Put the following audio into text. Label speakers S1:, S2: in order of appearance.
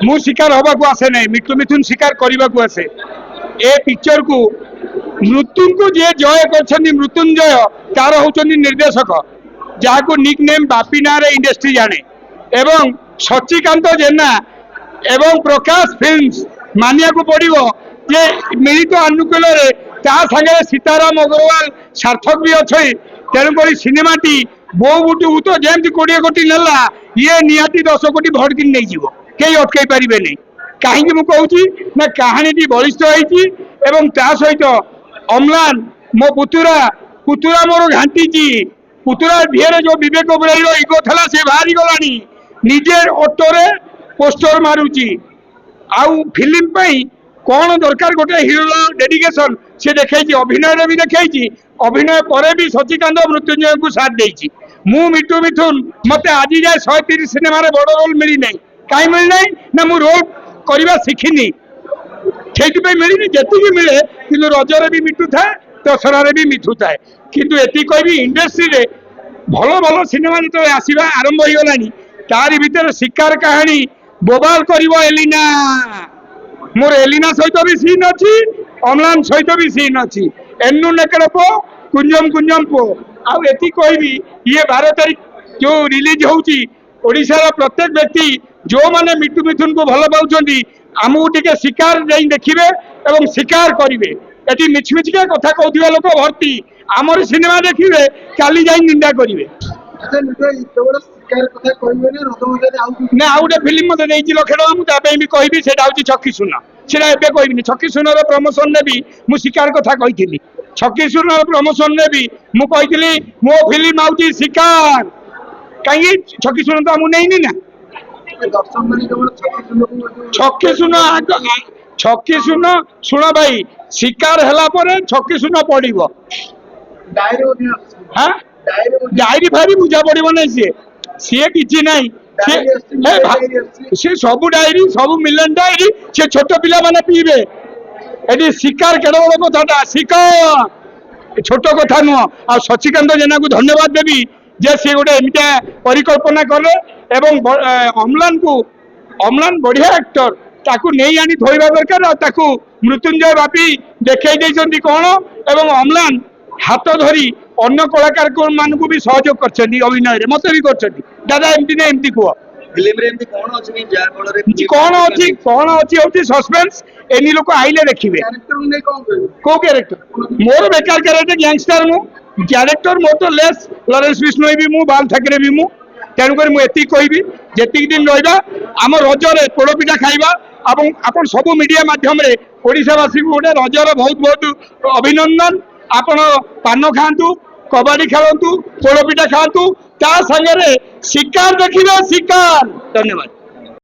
S1: मु शिकार हवा को आसे नहीं मिट्टू मिथुन शिकार करने को आसे ए पिक्चर को मृत्यु को जे जय कर मृत्युंजय तार होचंदी निर्देशक जहाँ को निक नेम बापी ना इंडस्ट्री जाने एवं शशिकांत जेना एवं प्रकाश फिल्म्स मानिया को पड़ो जे मिलित अनुकूल सागे सीताराम अग्रवाल सार्थक भी अच्छे तेणुक सिनेमाटी बो बुटू तो जमी 20 कोटी नेला ये निहाती 10 कोटी भोट कि नहीं जीव कई अटकई पारे नहीं कहीं मुझे ना कहानी बलिष्ठ होती सहित अम्लान मो पुतुरा पुतुरा मोर घाटी पुतुरा दिहरे जो विवेक ओबराई इगो था से बाहरी गलानी निजे ऑटोरे पोस्टर मारुची आउ फिल्म पई कौन दरकार गोटे हिरो डेडिकेशन से देखी अभिनय भी देखी अभिनय पर भी शशिकांत मृत्युंजय को साथ देती मु मिट्टू मिथुन मत आज जाए 130 सिनेमा बड़ रोल मिली नहीं कहीं मिलना ना मु रोल करवा शिखिनी से मिलनी जी मिले कि रजरे भी मिठू था दशहरा भी मिठू था किंतु एति कहबी इंडस्ट्री रे भल भल सिनेमा जो आसवा आरंभ हो गलानी तारी भितर शिकार कहानी बोबाल करिवो एलिना मोर एलिना सहित भी सीन अच्छी अम्लान सहित भी सीन अच्छी एनु नेकड़ पो कुंजम कुंजम पो आउ एति कहबी ये 12 तारीख जो रिलीज होउची ओडिशा प्रत्येक व्यक्ति जो माने मिट्टू मिथुन को भल पाउछंती आमको टिके शिकार जाई देखिबे एवं शिकार करिवे एटी मिछमिछिका कथा कहथिबा लोक भर्ती आमर सिनेमा देखिबे काली जाई निंदा करिवे ना आउ गोटे फिल्म मत देछि लक्ष टका मु तापे भी कहबी सेटा होछि छक्की सुना सेटा एबे कहबिनी छक्की सुनार प्रमोशन ने भी मु शिकार कथा कहिथिली छक्की सुनार प्रमोशन ने भी मु कहिथिली मो फिल्म आउछि शिकार काई छक्की सुना तो मु नेइनी ना छक्की सुन शुण भाई शिकार है छक्की सुन पड़ो डायरी फायरी बुझा पड़ो ना सी कि ना सी सब डायरी सब मिलन डायरी सी छोट पिला माने पीबे ये शिकार केड़ बड़ कथा शिकार छोट कथा नुह आ शशिकांत जेना को धन्यवाद देवी जे सी गोटे एमती परिकल्पना कले एवं अम्लान बढ़िया एक्टर ताकू नहीं आनी थोड़ा दरकार ताकू मृत्युंजय बापी देखई कौन एवं अम्लान हाथ धरी अन्य कलाकार मान को भी सहयोग कर अभिनय मत भी कर दादा एमती ना एमती कह कौन अच्छी सस्पेंस एनी लोक आइले देखिए कौ क्यारेक्टर मोर बेकार क्यारेक्टर गैंगस्टर मु क्यारेक्टर मोर तो लेस लरेंस बिश्नोई भी मु बाल ठाकरे भी मु तेणुक मुझे कहबी जी दिन रहा आम रजरे पोड़पिठा खाइबा आपन सब मीडिया माध्यम ओडिशावासी को गोटे रजर बहुत बहुत अभिनंदन आपण पान खातु कबाड़ी खेलतु पोड़पिठा खातु ता संगे शिकार देखिए शिकार धन्यवाद।